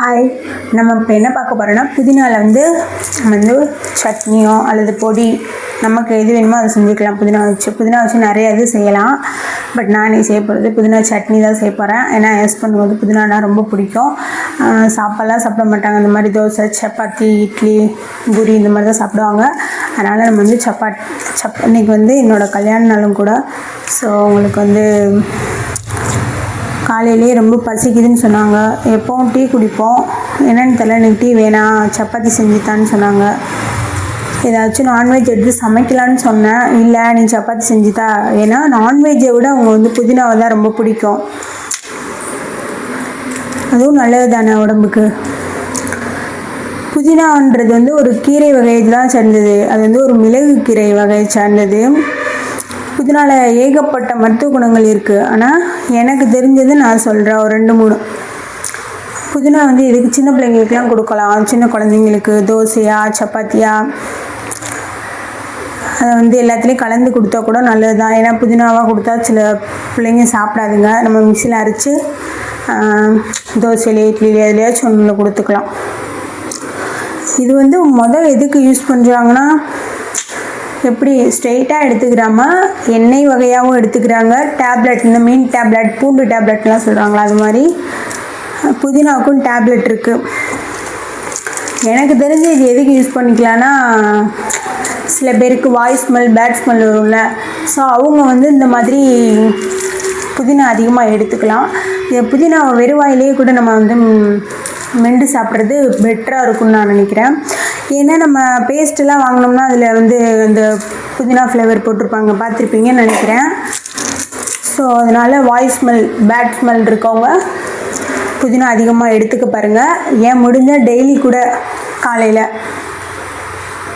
Hi, நம்ம இப்போ என்ன பார்க்க போகிறோன்னா புதினாவில் நம்ம சட்னியோ அல்லது பொடி நமக்கு எது வேணுமோ அதை செஞ்சுக்கலாம். புதினா வச்சு நிறைய இது செய்யலாம். பட் நான் செய்ய போகிறது புதினா சட்னி தான் செய்ய போகிறேன். ஏன்னா என் ஹஸ்பண்ட் புதினானா ரொம்ப பிடிக்கும். சாப்பாடெலாம் சாப்பிட மாட்டாங்க. இந்த மாதிரி தோசை, சப்பாத்தி, இட்லி, பூரி இந்த மாதிரி தான் சாப்பிடுவாங்க. அதனால் நம்ம இன்றைக்கி என்னோடய கல்யாண நாளும் கூட. ஸோ உங்களுக்கு காலையிலே ரொம்ப பசிக்குதுன்னு சொன்னாங்க. எப்போவும் டீ குடிப்போம், என்னென்னு தெரியல, எனக்கு டீ வேணாம், சப்பாத்தி செஞ்சுத்தான்னு சொன்னாங்க. ஏதாச்சும் நான்வெஜ் எடுத்து சமைக்கலான்னு சொன்னேன். இல்லை, நீ சப்பாத்தி செஞ்சுதா. ஏன்னா நான்வெஜ்ஜை விட அவங்க புதினாவை தான் ரொம்ப பிடிக்கும். அதுவும் நல்லது தானே உடம்புக்கு. புதினான்றது ஒரு கீரை வகையை தான் சேர்ந்தது. அது ஒரு மிளகு கீரை வகையை சார்ந்தது. புதினாவில் ஏகப்பட்ட மருத்துவ குணங்கள் இருக்குது. ஆனால் எனக்கு தெரிஞ்சது நான் சொல்கிறேன் ஒரு 2-3. புதினா இதுக்கு சின்ன பிள்ளைங்களுக்கெலாம் கொடுக்கலாம். சின்ன குழந்தைங்களுக்கு தோசையா சப்பாத்தியா அதை எல்லாத்துலேயும் கலந்து கொடுத்தா கூட நல்லது தான். ஏன்னா புதினாவாக கொடுத்தா சில பிள்ளைங்க சாப்பிடாதுங்க. நம்ம மிக்சியில் அரைச்சி தோசையிலே இட்லியிலே எதுலையாச்சும் ஒன்றில் கொடுத்துக்கலாம். இது முதல் எதுக்கு யூஸ் பண்ணுறாங்கன்னா, எப்படி ஸ்ட்ரெயிட்டாக எடுத்துக்கிறாம எண்ணெய் வகையாகவும் எடுத்துக்கிறாங்க. டேப்லெட், இந்த மீன் டேப்லெட், பூண்டு டேப்லெட்லாம் சொல்கிறாங்களா, அது மாதிரி புதினாவுக்கும் டேப்லெட் இருக்குது. எனக்கு தெரிஞ்சு இது எதுக்கு யூஸ் பண்ணிக்கலான்னா, சில பேருக்கு வாய் ஸ்மெல், பேட் ஸ்மெல் வரும்ல. ஸோ அவங்க இந்த மாதிரி புதினா அதிகமாக எடுத்துக்கலாம். இந்த புதினாவை வெறுவாயிலேயே கூட நம்ம மெண்டு சாப்பிட்றது பெட்டராக இருக்கும்னு நான் நினைக்கிறேன். ஏன்னா நம்ம பேஸ்ட்டெல்லாம் வாங்கினோம்னா அதில் இந்த புதினா ஃப்ளேவர் போட்டிருப்பாங்க, பார்த்துருப்பீங்கன்னு நினைக்கிறேன். ஸோ அதனால் வாய் ஸ்மெல், பேட் ஸ்மெல் இருக்கவங்க புதினா அதிகமாக எடுத்துக்க பாருங்கள். ஏன் முடிஞ்சால் டெய்லி கூட காலையில்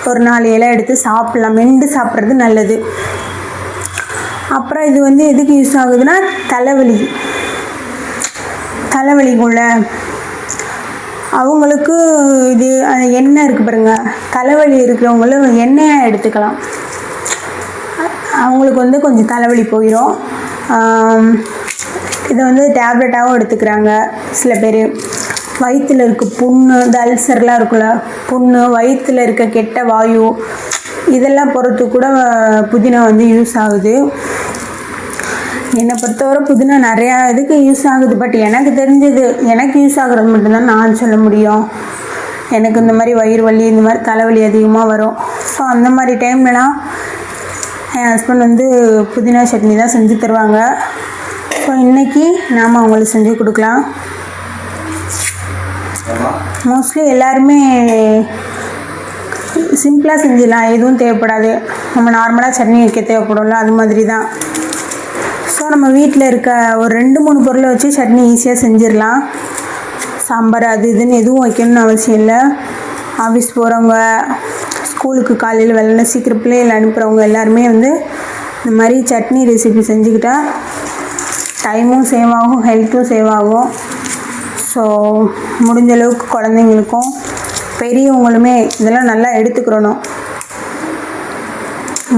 ஒரு 4 இலை எடுத்து சாப்பிட்லாம். மெண்டு சாப்பிட்றது நல்லது. அப்புறம் இது எதுக்கு யூஸ் ஆகுதுன்னா, தலைவலிக்குள்ள அவங்களுக்கு இது எண்ணெய் இருக்குது பாருங்கள். தலைவலி இருக்கிறவங்களும் எண்ணெயாக எடுத்துக்கலாம். அவங்களுக்கு கொஞ்சம் தலைவலி போயிடும். இதை டேப்லெட்டாகவும் எடுத்துக்கிறாங்க சில பேர். வயிற்றில் இருக்க புண்ணு, இந்த அல்சர்லாம் இருக்குல்ல, புண்ணு, வயிற்றில் இருக்க கெட்ட வாயு, இதெல்லாம் போகிறதுக்கு கூட புதினா யூஸ் ஆகுது. என்னை பொறுத்தவரை புதினா நிறையா இதுக்கு யூஸ் ஆகுது. பட் எனக்கு தெரிஞ்சது, எனக்கு யூஸ் ஆகுறது மட்டும்தான் நான் சொல்ல முடியும். எனக்கு இந்த மாதிரி வயிறு வலி, இந்த மாதிரி தலைவலி அதிகமாக வரும். ஸோ அந்த மாதிரி டைம்லலாம் என் ஹஸ்பண்ட் புதினா சட்னி தான் செஞ்சு தருவாங்க. ஸோ இன்றைக்கி நாம் அவங்களுக்கு செஞ்சு கொடுக்கலாம். மோஸ்ட்லி எல்லாருமே சிம்பிளாக செஞ்சிடலாம், எதுவும் தேவைப்படாது. நம்ம நார்மலாக சட்னி வைக்க தேவைப்படும்ல, அது மாதிரி தான். ஸோ நம்ம வீட்டில் இருக்க ஒரு 2-3 பொருளை வச்சு சட்னி ஈஸியாக செஞ்சிடலாம். சாம்பார் அது இதுன்னு எதுவும் வைக்கணும்னு அவசியம் இல்லை. ஆஃபீஸ் போகிறவங்க, ஸ்கூலுக்கு காலையில் வெள்ளன சீக்கிரம் பிள்ளைகள் அனுப்புகிறவங்க எல்லாருமே இந்த மாதிரி சட்னி ரெசிபி செஞ்சுக்கிட்டா டைமும் சேவ் ஆகும், ஹெல்த்தும் சேவ் ஆகும். ஸோ முடிஞ்ச அளவுக்கு குழந்தைங்களுக்கும் பெரியவங்களுமே இதெல்லாம் நல்லா எடுத்துக்கிறணும்.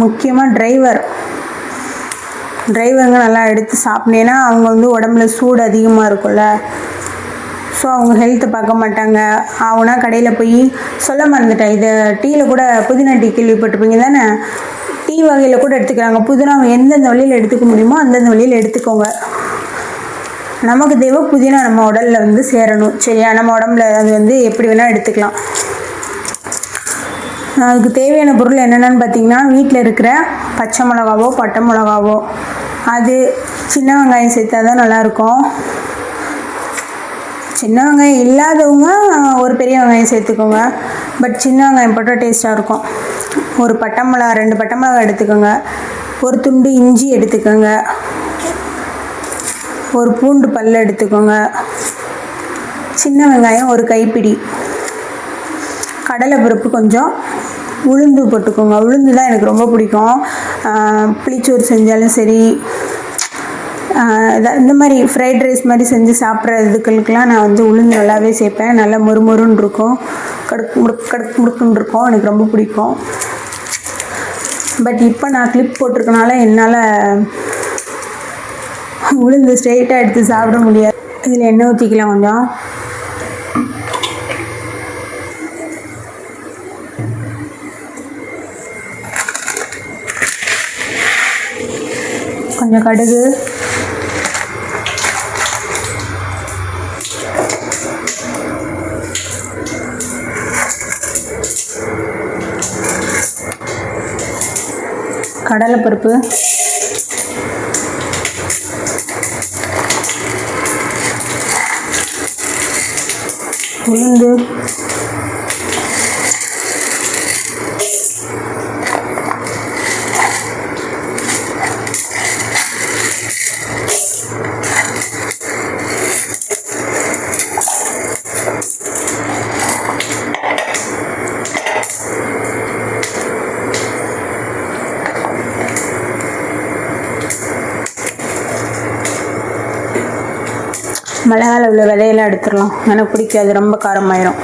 முக்கியமாக டிரைவருங்க நல்லா எடுத்து சாப்பிட்டேன்னா அவங்க உடம்புல சூடு அதிகமாக இருக்கும்ல. ஸோ அவங்க ஹெல்த்தை பார்க்க மாட்டாங்க. அவனா கடையில் போய் சொல்ல மறந்துட்டேன், இதை டீயில் கூட புதினா டீ கேள்விப்பட்டிருப்பீங்க தானே. டீ வகையில் கூட எடுத்துக்கிறாங்க. புதினா எந்தெந்த வழியில் எடுத்துக்க முடியுமோ அந்தந்த வழியில் எடுத்துக்கோங்க. நமக்கு தேவை புதினா நம்ம உடலில் சேரணும். சரியா, நம்ம உடம்புல அது எப்படி வேணால் எடுத்துக்கலாம். அதுக்கு தேவையான பொருள் என்னென்னு பார்த்தீங்கன்னா, வீட்டில் இருக்கிற பச்சை மிளகாவோ பட்டை மிளகாவோ, அது சின்ன வெங்காயம் சேர்த்தா தான் நல்லாயிருக்கும். சின்ன வெங்காயம் இல்லாதவங்க ஒரு பெரிய வெங்காயம் சேர்த்துக்கோங்க. பட் சின்ன வெங்காயம் போட்டால் டேஸ்ட்டாக இருக்கும். ஒரு பட்டை மிளகா, 2 பட்டை மிளகா எடுத்துக்கோங்க. ஒரு துண்டு இஞ்சி எடுத்துக்கோங்க. ஒரு பூண்டு பல் எடுத்துக்கோங்க. சின்ன வெங்காயம் ஒரு கைப்பிடி. கடலைப்பருப்பு கொஞ்சம், உளுந்து போட்டுக்கோங்க. உளுந்து தான் எனக்கு ரொம்ப பிடிக்கும். புளிச்சோறு செஞ்சாலும் சரி, இந்த மாதிரி ஃப்ரைட் ரைஸ் மாதிரி செஞ்சு சாப்பிட்றதுக்கெல்லாம் நான் உளுந்து நல்லாவே சேர்ப்பேன். நல்லா மொறுமொறுன்னு இருக்கும், கடுக்கு முடுக்குன்னு இருக்கும். எனக்கு ரொம்ப பிடிக்கும். பட் இப்போ நான் கிளிப் போட்டிருக்கனால என்னால் உளுந்து ஸ்ட்ரெயிட்டாக எடுத்து சாப்பிட முடியாது. இதில் எண்ணெய் ஊற்றிக்கலாம் கொஞ்சம். கொஞ்சம் கடுகு, கடலைப்பருப்பு, உளுந்து, மிளகாயில் உள்ள விதையெல்லாம் எடுத்துடலாம். எனக்கு பிடிக்காது, ரொம்ப காரமாயிரும்.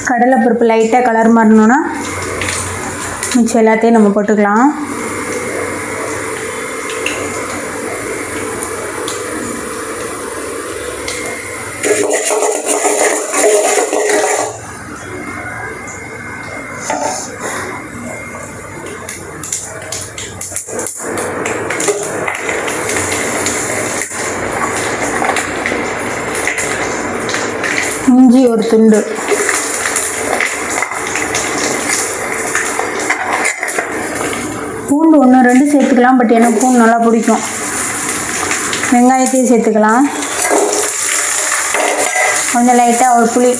கடலைப்பருப்பு லைட்டாக கலர் மாறணுன்னா மிச்சம் எல்லாத்தையும் நம்ம போட்டுக்கலாம். இஞ்சி ஒரு துண்டு, பூண்டு 1-2 சேர்த்துக்கலாம். பட் எனக்கு பூண்டு நல்லா பிடிக்கும். வெங்காயத்தையும் சேர்த்துக்கலாம். கொஞ்சம் லைட்டாக ஒரு புளி,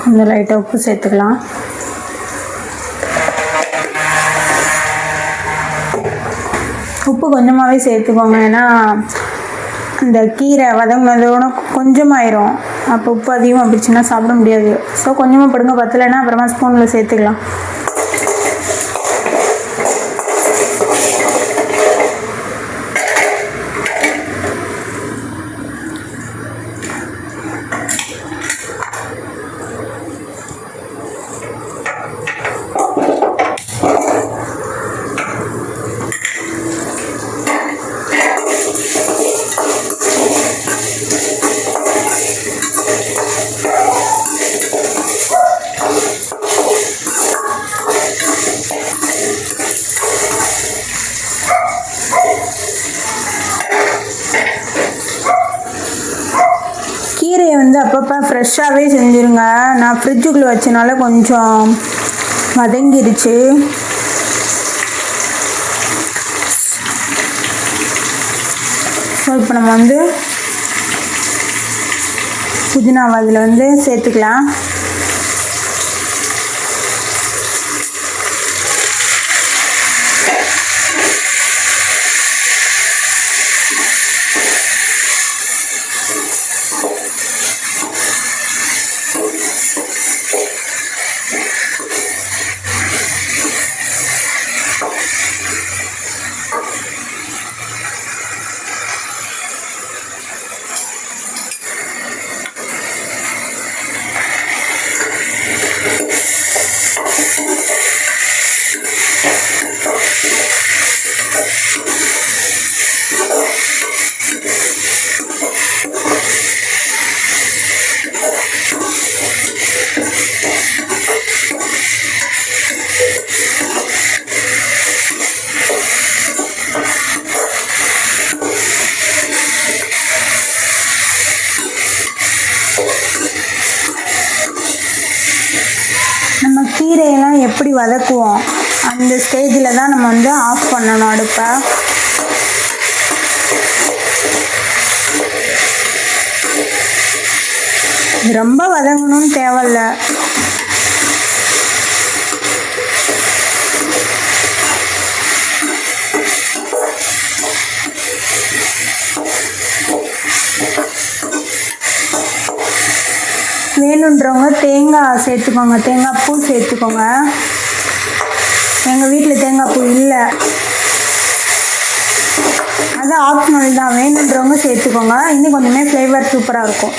கொஞ்சம் லைட்டாக உப்பு சேர்த்துக்கலாம். உப்பு கொஞ்சமாகவே சேர்த்துக்கோங்க, ஏன்னா அந்த கீரை வதங்கினதோட கொஞ்சமாயிரும். அப்போ உப்பு அதிகமாக பிடிச்சின்னா சாப்பிட முடியாது. ஸோ கொஞ்சமாக போடுங்க, பத்தலைன்னா அப்புறமா ஸ்பூனில் சேர்த்துக்கலாம். கீரையை வந்து அப்பப்போ ஃப்ரெஷ்ஷாகவே செஞ்சுருங்க. நான் ஃப்ரிட்ஜுக்குள்ளே வச்சனால கொஞ்சம் வதங்கிருச்சு. ஸோ இப்போ நம்ம வந்து புதினாவை அதில் வந்து சேர்த்துக்கலாம். நம்ம கீரையெல்லாம் எப்படி வதக்குவோம் அந்த ஸ்டேஜில் தான் நம்ம வந்து ஆஃப் பண்ணணும் அடுப்பை. இது ரொம்ப வதங்கணும்னு தேவையில்ல. வேணுன்றவங்க தேங்காய் சேர்த்துக்கோங்க, தேங்காய் பூ சேர்த்துக்கோங்க. எங்கள் வீட்டில் தேங்காய் பூ இல்லை, அது ஆப்ஷனல் தான். வேணுன்றவங்க சேர்த்துக்கோங்க, இன்னும் கொஞ்சமே ஃப்ளேவர் சூப்பராக இருக்கும்.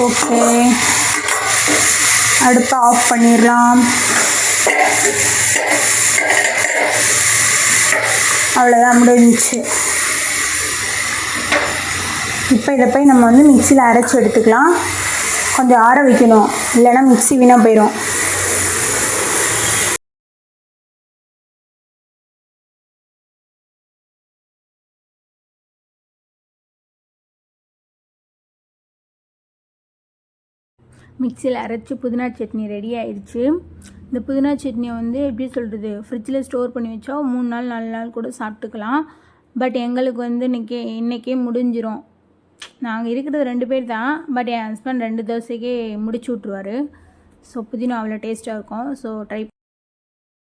ஓகே, அடுப்பை ஆஃப் பண்ணிடலாம். அவ்வளோதான், முடிஞ்சிச்சு. இப்போ இதை போய் நம்ம வந்து மிக்சியில் அரைச்சி எடுத்துக்கலாம். கொஞ்சம் ஆற வைக்கணும், இல்லைன்னா மிக்சி வீணாக போயிடும். மிக்சியில் அரைச்சி புதினா சட்னி ரெடி ஆயிடுச்சு. இந்த புதினா சட்னியை வந்து எப்படி சொல்கிறது, ஃப்ரிட்ஜில் ஸ்டோர் பண்ணி வச்சா 3 நாள் 4 நாள் கூட சாப்பிட்டுக்கலாம். பட் எங்களுக்கு வந்து இன்றைக்கே முடிஞ்சிடும். நாங்கள் இருக்கிறது 2 பேர் தான், பட் என் ஹஸ்பண்ட் 2 தோசைக்கே முடிச்சு விட்ருவார். ஸோ புதினா அவ்வளோ டேஸ்ட்டாக இருக்கும். So try